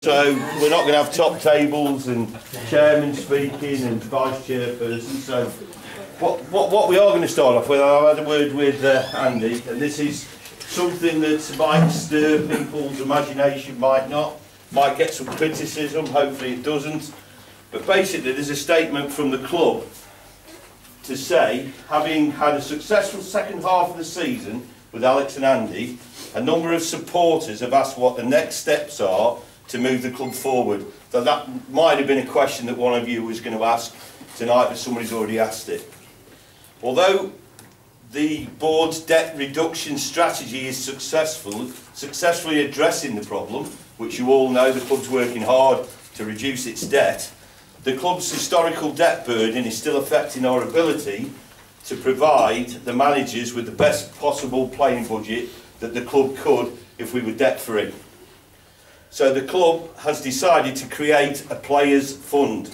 So we're not going to have top tables and chairman speaking and vice chairperson. So what we are going to start off with, I've had a word with Andy, and this is something that might stir people's imagination, might get some criticism, hopefully it doesn't. But basically there's a statement from the club to say, having had a successful second half of the season with Alex and Andy, a number of supporters have asked what the next steps are to move the club forward. So that might have been a question that one of you was going to ask tonight, but somebody's already asked it. Although the board's debt reduction strategy is successfully addressing the problem, which you all know the club's working hard to reduce its debt, the club's historical debt burden is still affecting our ability to provide the managers with the best possible playing budget that the club could if we were debt free. So the club has decided to create a players' fund,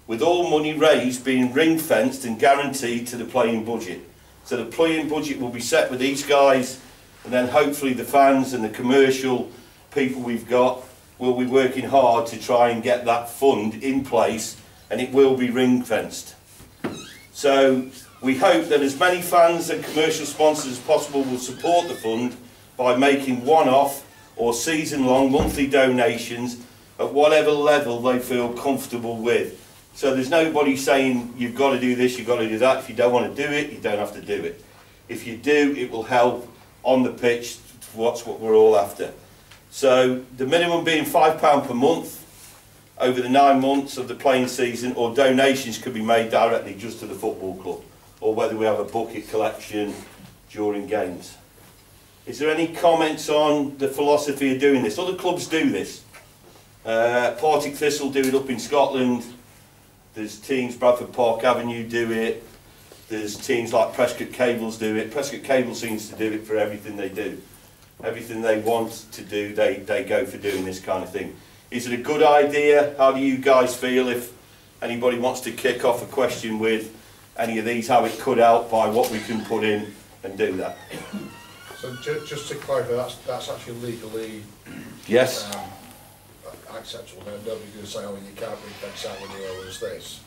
with all money raised being ring-fenced and guaranteed to the playing budget. So the playing budget will be set with these guys, and then hopefully the fans and the commercial people we've got will be working hard to try and get that fund in place, and it will be ring-fenced. So we hope that as many fans and commercial sponsors as possible will support the fund by making one-off or season-long monthly donations at whatever level they feel comfortable with. So there's nobody saying you've got to do this, you've got to do that. If you don't want to do it, you don't have to do it. If you do, it will help on the pitch. What's what we're all after. So the minimum being £5 per month over the 9 months of the playing season, or donations could be made directly just to the football club, or whether we have a bucket collection during games. Is there any comments on the philosophy of doing this? Other clubs do this. Partick Thistle do it up in Scotland. There's teams, Bradford Park Avenue do it. There's teams like Prescott Cables do it. Prescott Cable seems to do it for everything they do. Everything they want to do, they go for doing this kind of thing. Is it a good idea? How do you guys feel? If anybody wants to kick off a question with any of these, how it could help by what we can put in and do that. So just to clarify, that's actually legally acceptable. Nobody's going to say, oh, you can't bring things out when you owe us this.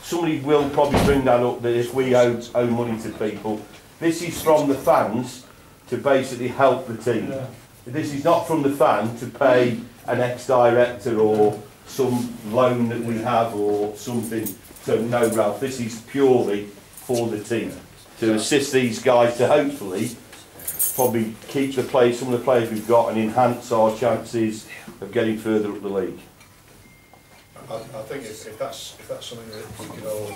Somebody will probably bring that up, that if we owe money to people, this is from the fans to basically help the team. Yeah. This is not from the fan to pay an ex-director or some loan that we have or something. So no, Ralph, this is purely for the team, to assist these guys to hopefully probably keep the players, some of the players we've got, and enhance our chances of getting further up the league. I think if that's something that we can all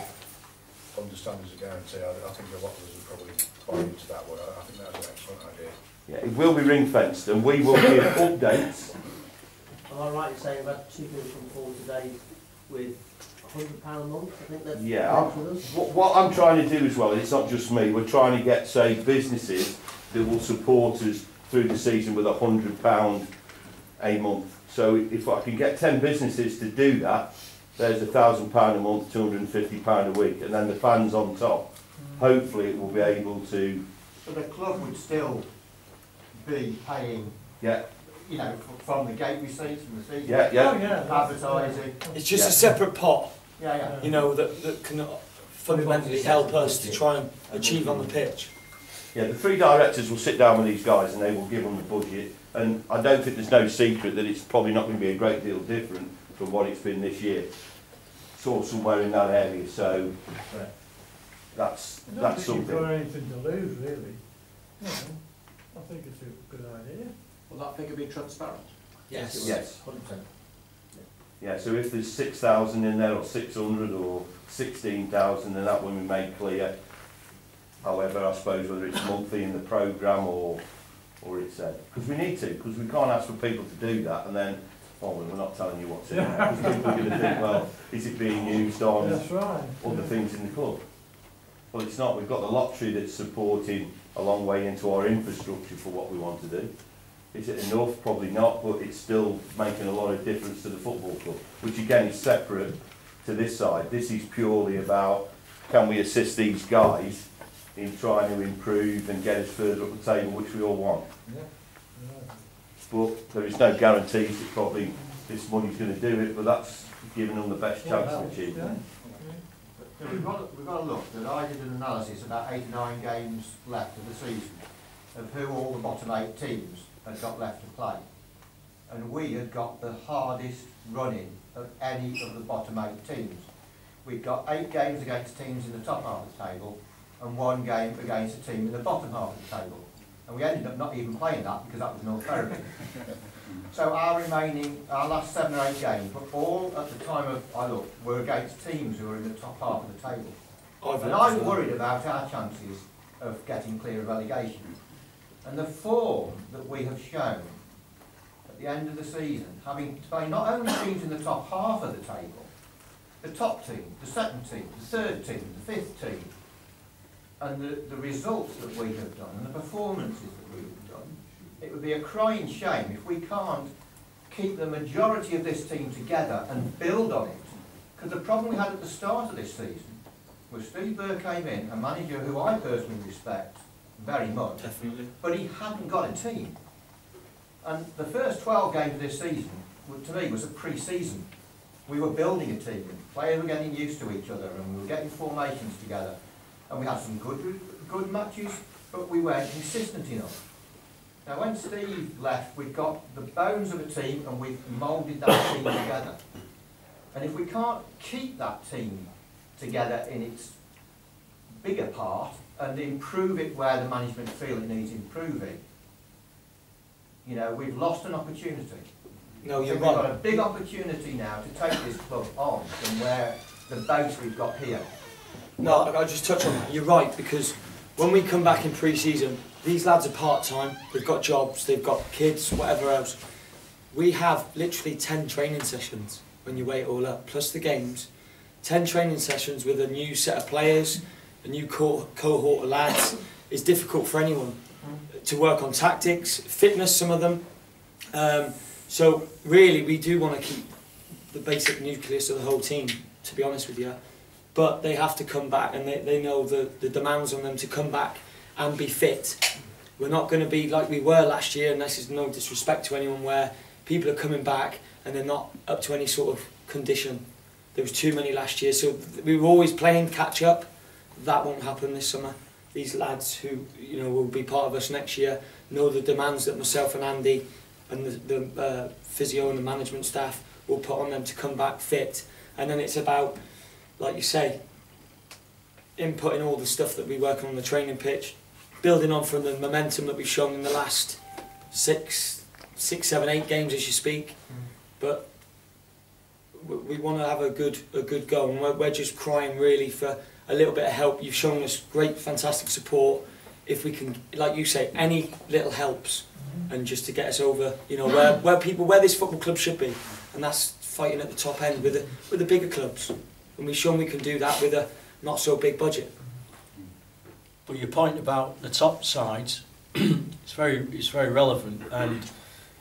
understand as a guarantee, I think a lot of us would probably buy into that. But I think that's an excellent idea. Yeah, it will be ring fenced, and we will give updates. Am I right in saying about 2 people from Paul today with £100 a month? I think that's what I'm trying to do as well, and it's not just me, we're trying to get, say, businesses that will support us through the season with £100 a month. So if I can get 10 businesses to do that, there's £1,000 a month, £250 a week, and then the fans on top. Hopefully it will be able to... So the club would still be paying, yeah, you know, from the gate receipts from the season, advertising. It's just a separate pot, you know, that can fundamentally help us to try and achieve on the pitch. Yeah, the 3 directors will sit down with these guys and they will give them the budget, and I don't think there's no secret that it's probably not going to be a great deal different from what it's been this year. It's all somewhere in that area, so that's something. I don't think you've got anything to lose, really. No, I think it's a good idea. Will that figure be transparent? Yes. Yes. 100%. Yeah, so if there's 6,000 in there, or 600, or 16,000, then that will be made clear. However, I suppose whether it's monthly in the programme or it's because we need to, because we can't ask for people to do that and then, well, we're not telling you what's in there, because people are going to think, well, is it being used on other things in the club? Well, it's not. We've got the lottery that's supporting a long way into our infrastructure for what we want to do. Is it enough? Probably not, but it's still making a lot of difference to the football club, which again is separate to this side. This is purely about, can we assist these guys in trying to improve and get us further up the table, which we all want. but there is no guarantees that probably this money's going to do it, but that's giving them the best chance of achieving it. So we've got to look that I did an analysis about 8 or 9 games left of the season of who all the bottom 8 teams had got left to play. And we had got the hardest running of any of the bottom 8 teams. We'd got 8 games against teams in the top half of the table and 1 game against a team in the bottom half of the table. And we ended up not even playing that because that was North Ferriby. So our last 7 or 8 games were all, at the time of I looked, were against teams who were in the top half of the table. And I'm worried about our chances of getting clear of relegation. And the form that we have shown at the end of the season, having to play not only teams in the top half of the table, the top team, the second team, the third team, the fifth team, and the results that we have done and the performances that we have done, it would be a crying shame if we can't keep the majority of this team together and build on it. Because the problem we had at the start of this season was Steve Burr came in, a manager who I personally respect very much, Definitely. but he hadn't got a team. And the first 12 games of this season, to me, was a pre-season. We were building a team, players were getting used to each other, and we were getting formations together. And we had some good matches, but we weren't consistent enough. Now when Steve left, we've got the bones of a team and we've moulded that team together. And if we can't keep that team together in its bigger part and improve it where the management feel it needs improving, you know, we've lost an opportunity. No, you're We've got a right. big opportunity now to take this club on from where the base we've got here. No, I'll just touch on that. You're right, because when we come back in pre-season, these lads are part-time, they've got jobs, they've got kids, whatever else. We have literally 10 training sessions when you weigh it all up, plus the games. 10 training sessions with a new set of players, a new cohort of lads. It's difficult for anyone to work on tactics, fitness, some of them. So really, we do want to keep the basic nucleus of the whole team, to be honest with you. But they have to come back, and they know the demands on them to come back and be fit. We're not going to be like we were last year, and this is no disrespect to anyone, where people are coming back and they're not up to any sort of condition. There was too many last year, so we were always playing catch up. That won't happen this summer. These lads who will be part of us next year know the demands that myself and Andy and the physio and the management staff will put on them to come back fit. And then it's about, like you say, inputting all the stuff that we work on the training pitch, building on from the momentum that we've shown in the last 6, 7, 8 games as you speak. But we want to have a good go, and we're just crying really for a little bit of help. You've shown us great, fantastic support. If we can, like you say, any little helps, and just to get us over, where this football club should be, and that's fighting at the top end with the bigger clubs. And we've shown we can do that with a not so big budget. But your point about the top sides, it's very relevant, and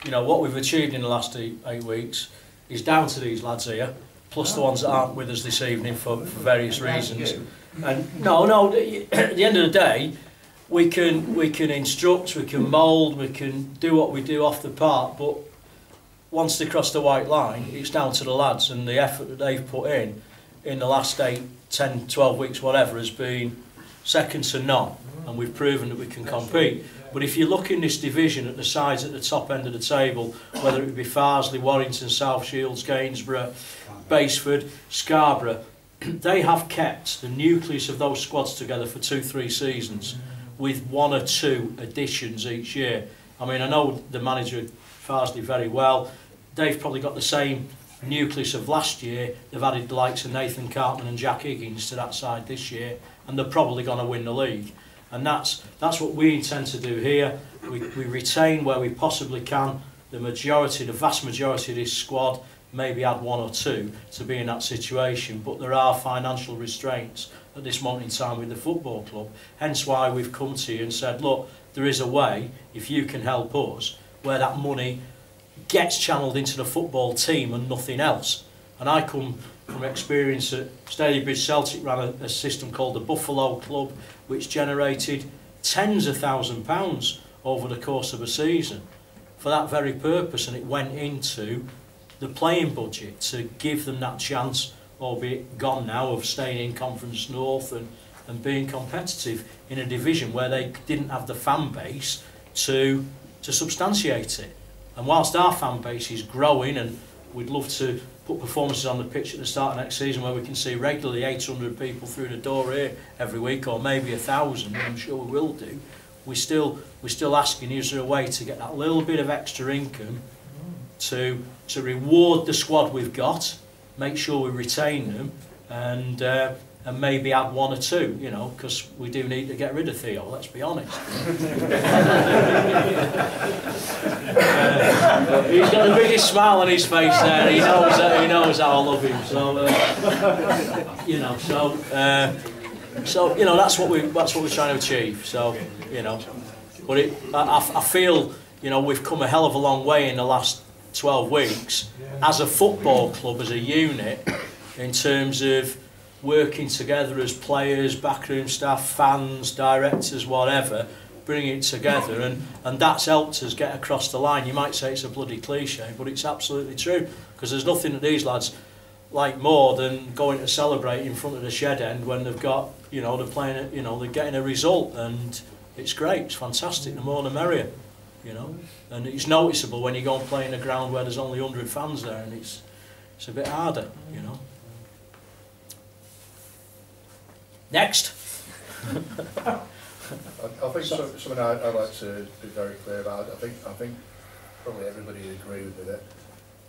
what we've achieved in the last 8 weeks is down to these lads here, plus the ones that aren't with us this evening for various reasons. And no, at the end of the day, we can instruct, we can mould, we can do what we do off the park, but once they cross the white line, it's down to the lads, and the effort that they've put in the last 8, 10, 12 weeks, whatever, has been second to none, and we've proven that we can compete. But if you look in this division at the sides at the top end of the table, whether it be Farsley, Warrington, South Shields, Gainsborough, Baseford, Scarborough, they have kept the nucleus of those squads together for 2-3 seasons, with 1 or 2 additions each year. I mean, I know the manager at Farsley very well. They've probably got the same nucleus of last year. They've added the likes of Nathan Cartman and Jack Higgins to that side this year, and they're probably going to win the league. And that's what we intend to do here. We retain where we possibly can the vast majority of this squad, maybe add 1 or 2 to be in that situation. But there are financial restraints at this moment in time with the football club. Hence why we've come to you and said, look, there is a way, if you can help us, where that money gets channelled into the football team and nothing else. And I come from experience at Stalybridge. Celtic ran a system called the Buffalo Club, which generated tens of £1,000s over the course of a season for that very purpose, and it went into the playing budget to give them that chance, albeit gone now, of staying in Conference North and being competitive in a division where they didn't have the fan base to substantiate it. And whilst our fan base is growing, and we'd love to put performances on the pitch at the start of next season where we can see regularly 800 people through the door here every week, or maybe 1,000, I'm sure we will do, we're still asking, is there a way to get that little bit of extra income to reward the squad we've got, make sure we retain them, and maybe add one or two, you know, because we do need to get rid of Theo, let's be honest. He's got the biggest smile on his face there. He knows how I love him. So you know, so you know, that's what we're trying to achieve. So you know, but I feel, you know, we've come a hell of a long way in the last 12 weeks as a football club, as a unit, in terms of working together as players, backroom staff, fans, directors, whatever, bringing it together, and that's helped us get across the line. You might say it's a bloody cliche, but it's absolutely true, because there's nothing that these lads like more than going to celebrate in front of the shed end when they've got, you know, they're playing, you know, they're getting a result, and it's great, it's fantastic, the more the merrier, you know, and it's noticeable when you go and play in a ground where there's only 100 fans there, and it's a bit harder, you know. Next. I think something I'd like to be very clear about. I think probably everybody would agree with it.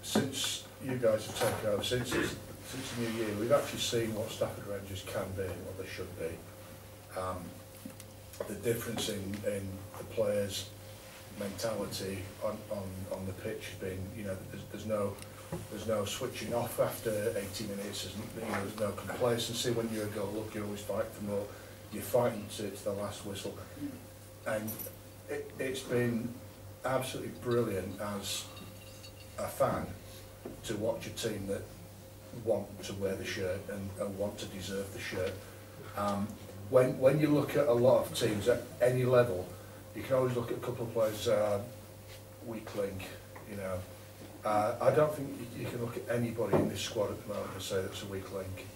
Since you guys have taken over, since the new year, we've actually seen what Stafford Rangers can be and what they should be. The difference in the players' mentality on the pitch has been, you know, there's no switching off after 80 minutes. There's no complacency when you're a goal up. You're always fighting for more. You're fighting to the last whistle, and it's been absolutely brilliant as a fan to watch a team that want to wear the shirt and want to deserve the shirt. When you look at a lot of teams at any level, you can always look at a couple of players, weak link, you know. I don't think you can look at anybody in this squad at the moment and say that's a weak link.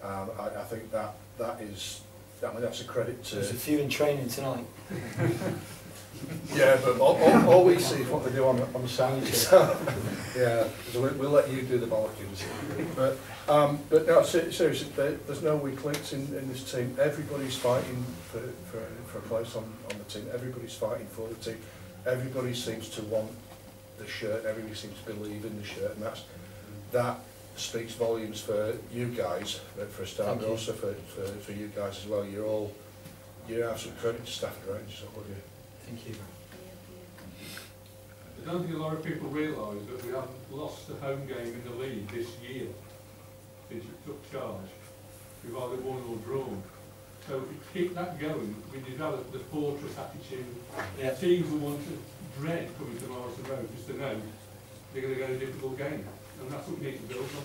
I think that is, I mean, that's a credit to... There's a few in training tonight. Yeah, but all we see is what they do on the Saturday. So, yeah, so we'll let you do the bollockings. But no, seriously, there's no weak links in this team. Everybody's fighting for a place on the team. Everybody's fighting for the team. Everybody seems to want the shirt. Everybody seems to believe in the shirt, and that speaks volumes for you guys, for a start, but also for you guys as well. You're absolute credit to Stafford Rangers, I love you. Thank you. I don't think a lot of people realise that we haven't lost a home game in the league this year since you took charge. We've either won or drawn. So if we keep that going, we develop the fortress attitude. Yeah. Teams will want to dread coming to Morrison Road just to know they're going to get a difficult game. And that's what we need to build on.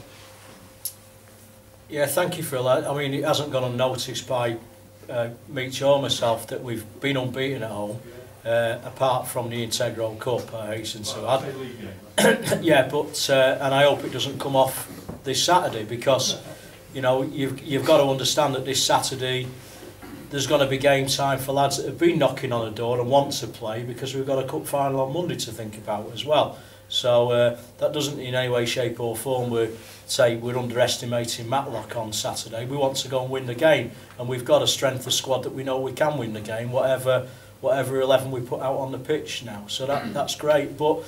Yeah, thank you for that. I mean, it hasn't gone unnoticed by Meach or myself that we've been unbeaten at home, apart from the Integral Cup, I hasten to add. Yeah, but and I hope it doesn't come off this Saturday, because you know you've got to understand that this Saturday there's going to be game time for lads that have been knocking on the door and want to play, because we've got a cup final on Monday to think about as well. So that doesn't in any way, shape or form we're underestimating Matlock on Saturday. We want to go and win the game, and we've got a strength of squad that we know we can win the game, whatever 11 we put out on the pitch now. So that's great. But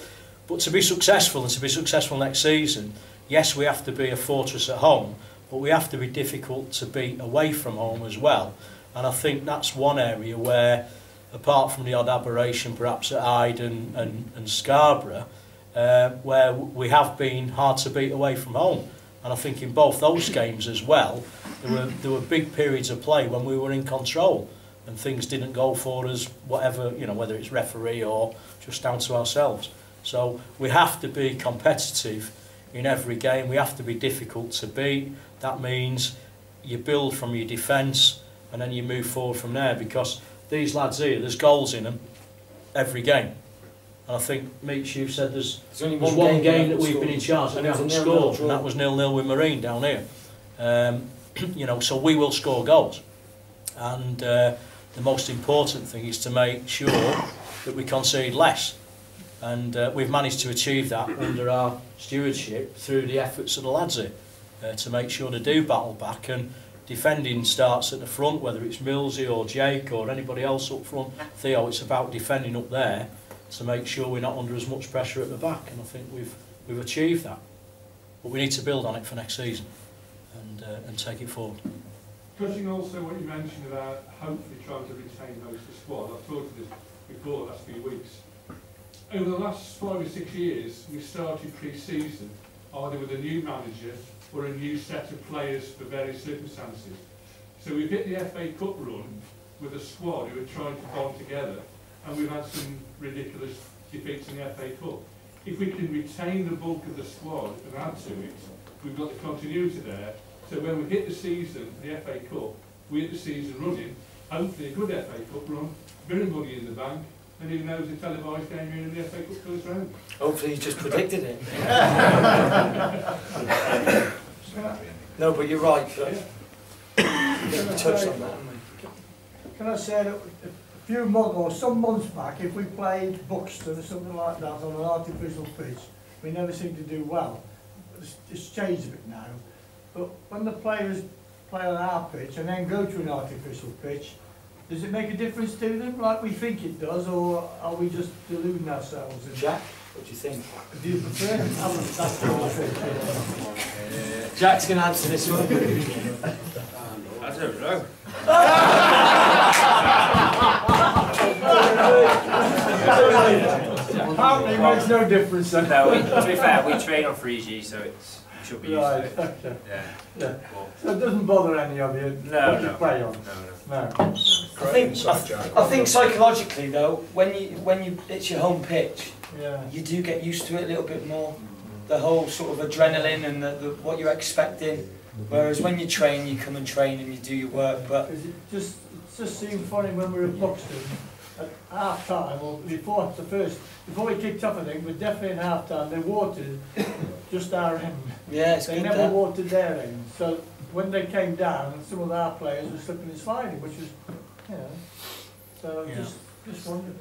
to be successful, and to be successful next season, yes, we have to be a fortress at home, but we have to be difficult to beat away from home as well. And I think that's one area where, apart from the odd aberration perhaps at Hyde and Scarborough, where we have been hard to beat away from home. And I think in both those games as well, there were big periods of play when we were in control and things didn't go for us, whatever, you know, whether it's referee or just down to ourselves. So we have to be competitive in every game. We have to be difficult to beat. That means you build from your defence and then you move forward from there, because these lads here, there's goals in them every game. And I think, Meech, you've said there's only one game that we've scored. been in charge and we It was a haven't 0-0 scored, draw. and that was 0-0 with Marine down here. You know, so we will score goals. And the most important thing is to make sure that we concede less. And we've managed to achieve that under our stewardship through the efforts of the lads here to make sure they do battle back, and defending starts at the front, whether it's Millsy or Jake or anybody else up front. Theo, it's about defending up there to make sure we're not under as much pressure at the back, and I think we've achieved that. But we need to build on it for next season and take it forward. Touching also what you mentioned about hopefully trying to retain most of the squad, I've talked to this before the last few weeks. Over the last 5 or 6 years, we started pre-season either with a new manager or a new set of players for various circumstances. So we've hit the FA Cup run with a squad who are trying to bond together, and we've had some ridiculous defeats in the FA Cup. If we can retain the bulk of the squad and add to it, we've got the continuity there. So when we hit the season, the FA Cup, we hit the season running, hopefully a good FA Cup run, bit of money in the bank, and who knows, a televised game here in the FA Cup goes round. Hopefully he's just predicted it. No, but you're right. We touched on that, haven't we? Can I say that a few months or some months back, if we played Buxton or something like that on an artificial pitch, we never seemed to do well. It's changed a bit now. But when the players play on our pitch and then go to an artificial pitch, does it make a difference to them, like we think it does, or are we just deluding ourselves? Jack, what do you think? Do you prefer it? That's what I think. Jack's going to answer this one. I don't know. Apparently it makes no difference then. No, to be fair, we train on 3G, so it should be used to it. Okay. Yeah. Yeah. So it doesn't bother any of you No, what you no. play on? No. I think psychologically though, when it's your home pitch, Yeah. you do get used to it a little bit more. The whole sort of adrenaline and the what you're expecting. Whereas when you train, you come and train and you do your work. But It just seemed funny when we were at Buxton at half time, or before we kicked off, I think, but definitely at half time, they watered just our end. yeah, it's They good. never That. watered their end. So when they came down, some of our players were slipping and sliding, which was, you know, so Yeah. just wondered.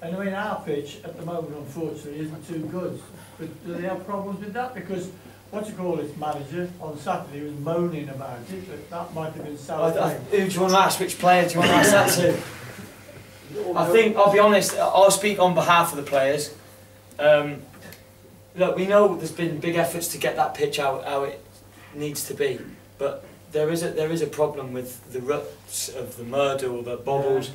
And I mean, our pitch at the moment, unfortunately, isn't too good. But do they have problems with that? Because its manager on Saturday was moaning about it, that might have been sour. Who do you want to ask? Which player do you want to ask that to? I think, I'll be honest, I'll speak on behalf of the players. Look, we know there's been big efforts to get that pitch out how it needs to be, but there is a problem with the ruts of the mud or the bobbles,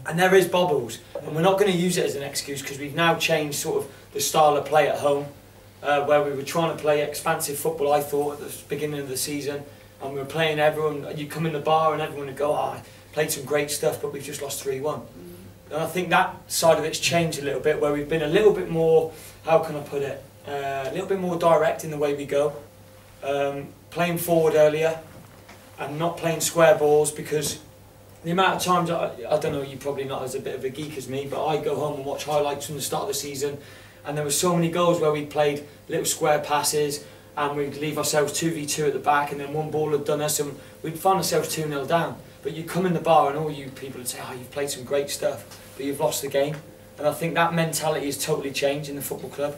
and there is bobbles, and we're not going to use it as an excuse because we've now changed sort of the style of play at home, where we were trying to play expansive football, I thought, at the beginning of the season, and we were playing everyone, you come in the bar and everyone would go, I played some great stuff, but we've just lost 3-1. And I think that side of it's changed a little bit, where we've been a little bit more, how can I put it, a little bit more direct in the way we go. Playing forward earlier and not playing square balls, because the amount of times, I don't know, you're probably not as a bit of a geek as me, but I go home and watch highlights from the start of the season, and there were so many goals where we played little square passes and we'd leave ourselves 2v2 at the back, and then one ball had done us and we'd find ourselves 2-0 down. But you come in the bar and all you people would say, oh, you've played some great stuff, but you've lost the game. And I think that mentality has totally changed in the football club.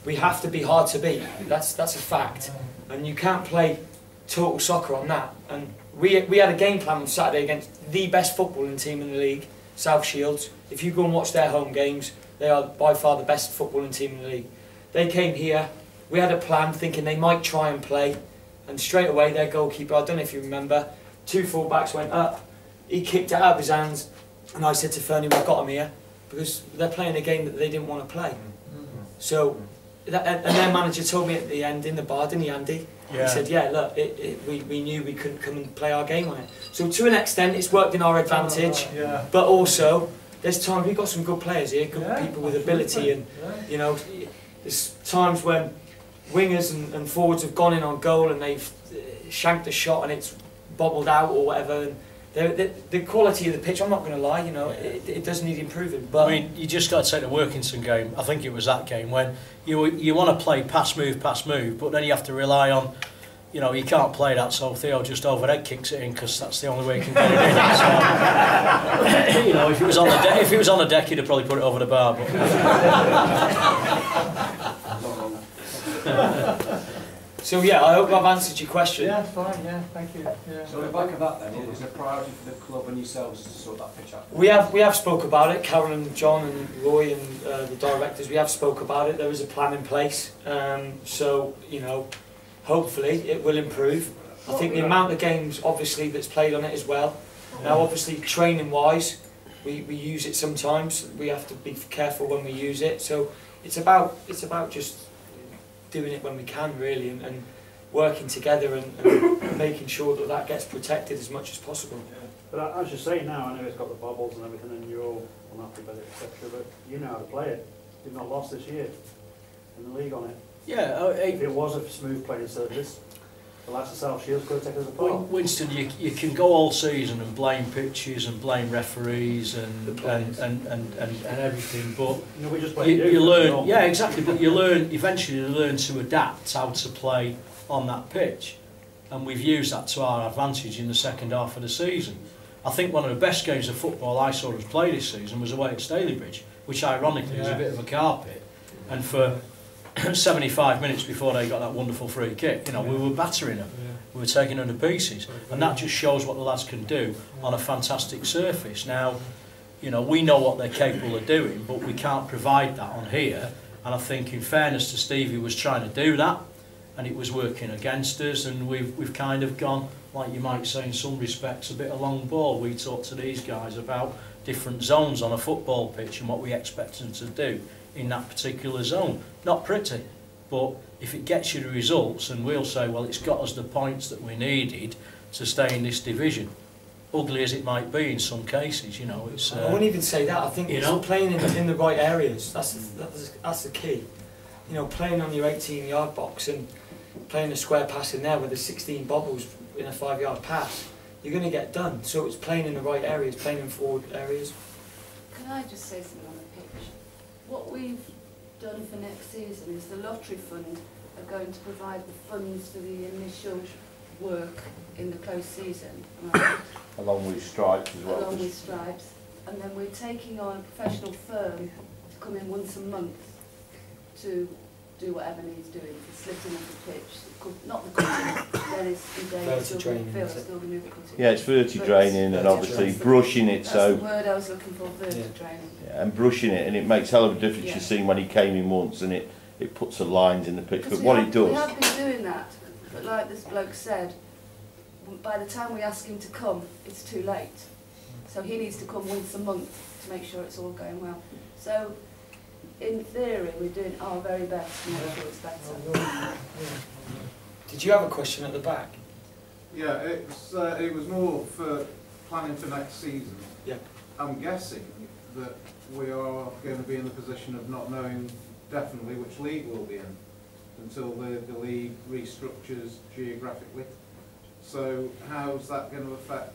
We have to be hard to beat, that's a fact. And you can't play total soccer on that. And we had a game plan on Saturday against the best footballing team in the league, South Shields. If you go and watch their home games, they are by far the best footballing team in the league. They came here, we had a plan thinking they might try and play, and straight away their goalkeeper, I don't know if you remember, 2 full-backs went up, he kicked it out of his hands, and I said to Fernie, we've got him here, because they're playing a game that they didn't want to play. So, and their manager told me at the end in the bar, didn't he, Andy? Yeah. He said, yeah, look, we knew we couldn't come and play our game on it. So to an extent, it's worked in our advantage, but also, there's times, we've got some good players here, good people with ability, and, you know, there's times when wingers and forwards have gone in on goal and they've shanked a shot and it's bobbled out or whatever, and The quality of the pitch, I'm not going to lie, you know, it does need improving. But I mean, you just got to take the Workington game. I think it was that game when you want to play pass move, but then you have to rely on, you know, you can't play that. So Theo just overhead kicks it in because that's the only way he can get it in. So, you know, if it was on the deck, he'd have probably put it over the bar. But. So yeah, I hope I've answered your question. Yeah, fine, yeah, thank you. Yeah. So on the back of that then, is it a priority for the club and yourselves to sort that pitch out? We have spoke about it, Karen and John and Roy and the directors, we have spoke about it. There is a plan in place, so, you know, hopefully it will improve. I think the amount of games obviously that's played on it as well. Now obviously training wise, we use it sometimes, we have to be careful when we use it, so it's about just doing it when we can really, and working together and making sure that gets protected as much as possible. But as you say now, I know it's got the bobbles and everything and you're all unhappy with it, etc. But you know how to play it. You've not lost this year in the league on it. Yeah, if it was a smooth playing surface, the likes of South Shields could have taken us apart. Winston, you can go all season and blame pitches and blame referees and everything, but you know, we just you learn. Yeah, exactly. But eventually you learn to adapt how to play on that pitch, and we've used that to our advantage in the second half of the season. I think one of the best games of football I saw us play this season was away at Stalybridge, which ironically was a bit of a carpet, and for 75 minutes before they got that wonderful free kick, you know, we were battering them, we were taking them to pieces, and that just shows what the lads can do on a fantastic surface. Now, you know, we know what they're capable of doing, but we can't provide that on here, and I think in fairness to Steve, he was trying to do that, and it was working against us, and we've kind of gone, like you might say in some respects, a bit of long ball. We talk to these guys about different zones on a football pitch and what we expect them to do in that particular zone. Not pretty, but if it gets you the results, and we'll say, well, it's got us the points that we needed to stay in this division, ugly as it might be in some cases, you know. It's. I wouldn't even say that. I think it's playing in the right areas. That's the key. You know, playing on your 18-yard box and playing a square pass in there with the 16 bobbles in a 5-yard pass, you're going to get done. So it's playing in the right areas, playing in forward areas. Can I just say something on the pitch? What we've done for next season is the lottery fund are going to provide the funds for the initial work in the close season, right? Along with Stripes as well. Along with Stripes. And then we're taking on a professional firm to come in once a month to do whatever needs doing, the slitting of the pitch, not the cutting, then it's still the new cutting. Yeah, it's verti-draining and obviously brushing it. That's so the word I was looking for, verti-draining. Yeah, and brushing it, and it makes hell of a difference. You've seen when he came in once, and it puts the lines in the pitch. But what it does, we have been doing that, but like this bloke said, by the time we ask him to come, it's too late. So he needs to come once a month to make sure it's all going well. So in theory, we're doing our very best to make sure it's better. Did you have a question at the back? Yeah, it was more for planning for next season. Yeah. I'm guessing that we are going to be in the position of not knowing definitely which league we'll be in until the league restructures geographically. So how's that going to affect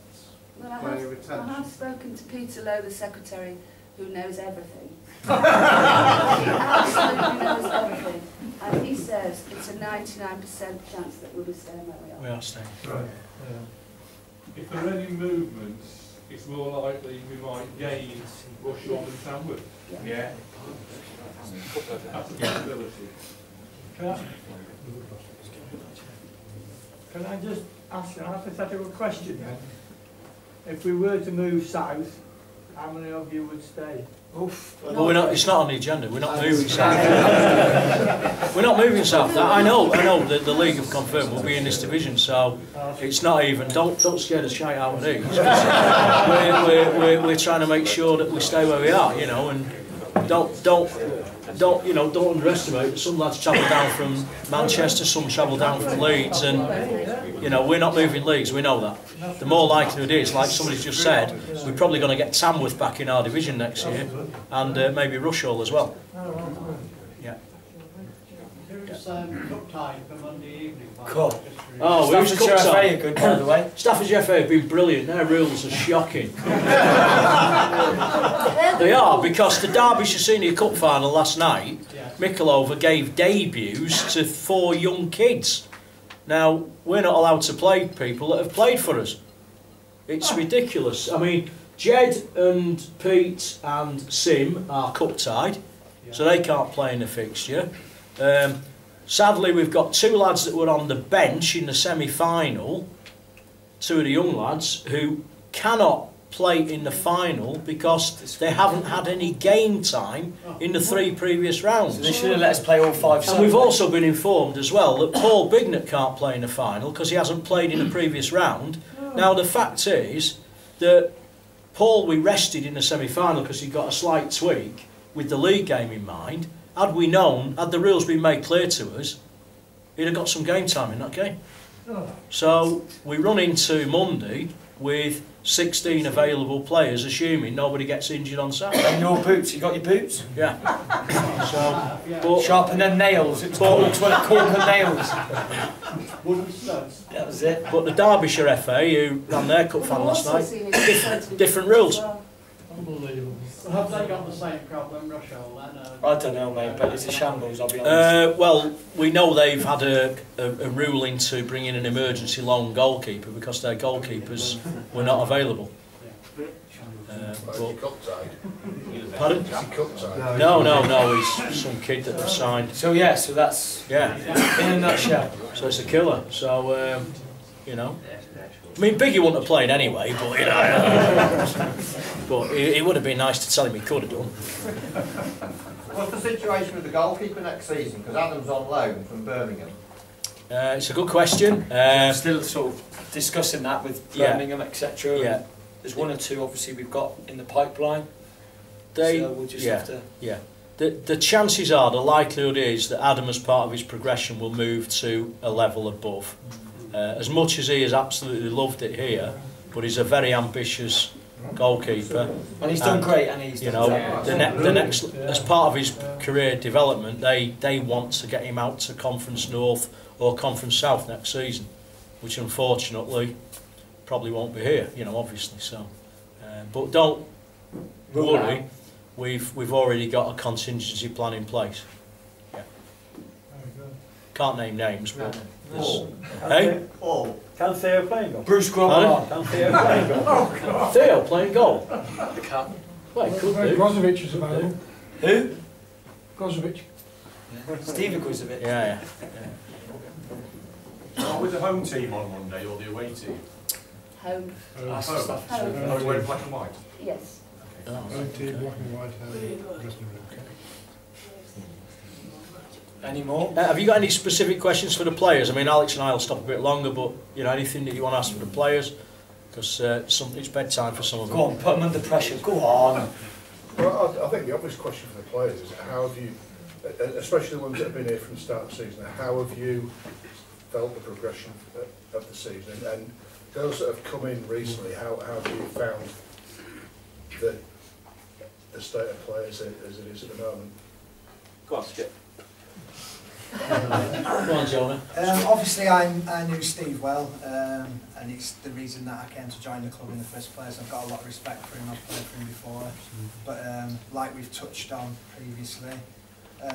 player retention? I have spoken to Peter Lowe, the secretary, who knows everything. He absolutely knows everything. And he says it's a 99% chance that we'll be staying where we are. We are staying. Right. Yeah. If there are any movements, it's more likely we might gain Rushaw and Tamworth. Yeah. That's a possibility. Can I just ask a hypothetical question then? If we were to move south, how many of you would stay? Oof. Well, we're not. It's not on the agenda. We're not moving south. We're not moving south. I know. The league have confirmed we'll be in this division, so it's not even. Don't scare the shite out of these. We're trying to make sure that we stay where we are, you know, and don't underestimate. Some lads travel down from Manchester, some travel down from Leeds, and you know we're not moving leagues. We know that. The more likelihood is, like somebody's just said, we're probably going to get Tamworth back in our division next year, and maybe Rushaw as well. Yeah. us cup tie for Monday evening? Cool. Oh, who's Staffordshire cup FA tie? are good, by the way. Staffordshire FA have been brilliant. Their rules are shocking. They are, because the Derbyshire Senior Cup final last night, Mikulova gave debuts to 4 young kids. Now, we're not allowed to play people that have played for us. It's ridiculous. I mean, Jed and Pete and Sim are cup tied, so they can't play in the fixture. Sadly, we've got 2 lads that were on the bench in the semi-final, 2 of the young lads, who cannot play in the final because they haven't had any game time in the 3 previous rounds. So they should have let us play all 5 And we've also been informed as well that Paul Bignett can't play in the final because he hasn't played in the previous round. Now the fact is that Paul we rested in the semi-final because he got a slight tweak with the league game in mind. Had we known, had the rules been made clear to us, he'd have got some game time in that game. So we run into Monday with 16 available players, assuming nobody gets injured on Saturday. And your boots, you got your boots? Yeah. So, but, sharpen them nails, it's called cork and nails. Wooden studs. That was it. But the Derbyshire FA, who ran their cup final last night, different rules. Unbelievable. Have they got the same problem, Rochelle, then? I don't know, mate, but it's a shambles, I'll be honest. Well, we know they've had a ruling to bring in an emergency loan goalkeeper because their goalkeepers were not available. Pardon? No, he's some kid that they've signed. So yeah, so that's in a nutshell. So it's a killer. So you know, I mean, Biggie wouldn't have played anyway, but you know, but it would have been nice to tell him he could have done. What's the situation with the goalkeeper next season? Because Adam's on loan from Birmingham. It's a good question. Still sort of discussing that with Birmingham, etc. Yeah. There's 1 or 2 obviously we've got in the pipeline. So we'll just have to... Yeah. The chances are, the likelihood is that Adam, as part of his progression, will move to a level above. As much as he has absolutely loved it here, but he's a very ambitious goalkeeper. And he's done great, and he's done the next, as part of his career development, they want to get him out to Conference North or Conference South next season, which unfortunately probably won't be here, you know, obviously. So, but don't worry, we've already got a contingency plan in place. Yeah. Can't name names, but hey, Can Theo play goal? Bruce Cromwell. Can Theo play goal? Oh God. Theo playing goal. Can't. Well, he could do. Brozovic is available. Who? Brozovic. Steve Kozovic. Yeah. Was the home team on Monday or the away team? Home. Home. Home. Oh, you wearing black and white? Yes. Home team, black and white, dressing room. Any more? Have you got any specific questions for the players? I mean, Alex and I will stop a bit longer, but you know, anything that you want to ask for the players, because it's bedtime for some of them. Go on, put them under pressure. Go on. Well, I think the obvious question for the players is how have you, especially the ones that have been here from the start of the season, how have you felt the progression of the season? And those that have come in recently, how have you found the state of players as it is at the moment? Go on, Skip. Go on, Jonah. Obviously, I knew Steve well, and it's the reason that I came to join the club in the first place. I've got a lot of respect for him. I've played for him before, but like we've touched on previously,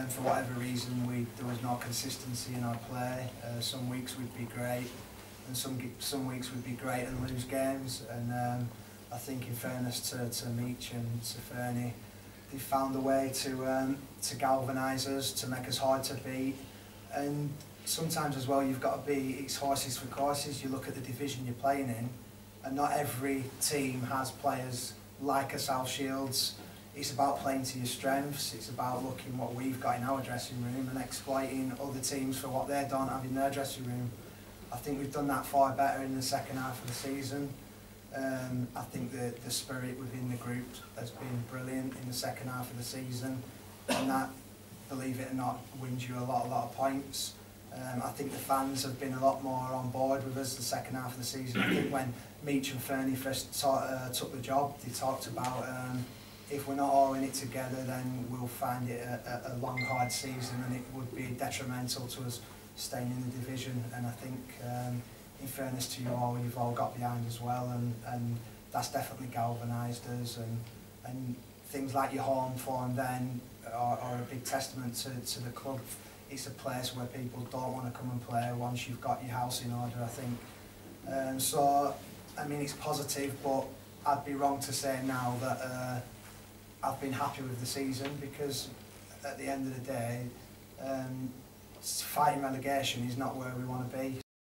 for whatever reason, there was no consistency in our play. Some weeks we'd be great, and some weeks we'd be great and lose games. And I think, in fairness to Meach and to Fernie, they found a way to galvanise us, to make us hard to beat. And sometimes as well, you've got to be, it's horses for courses. You look at the division you're playing in, and not every team has players like a South Shields. It's about playing to your strengths. It's about looking what we've got in our dressing room and exploiting other teams for what they don't have in their dressing room. I think we've done that far better in the second half of the season. I think the spirit within the group has been brilliant in the second half of the season, and that, believe it or not, wins you a lot of points. I think the fans have been a lot more on board with us the second half of the season. I think when Meach and Fernie first took the job, they talked about if we're not all in it together, then we'll find it a long, hard season, and it would be detrimental to us staying in the division. And I think, in fairness to you all, you've all got behind as well, and that's definitely galvanised us. And things like your home form then are a big testament to the club. It's a place where people don't want to come and play once you've got your house in order, I think. So, I mean, it's positive, but I'd be wrong to say now that I've been happy with the season, because at the end of the day, fighting relegation is not where we want to be.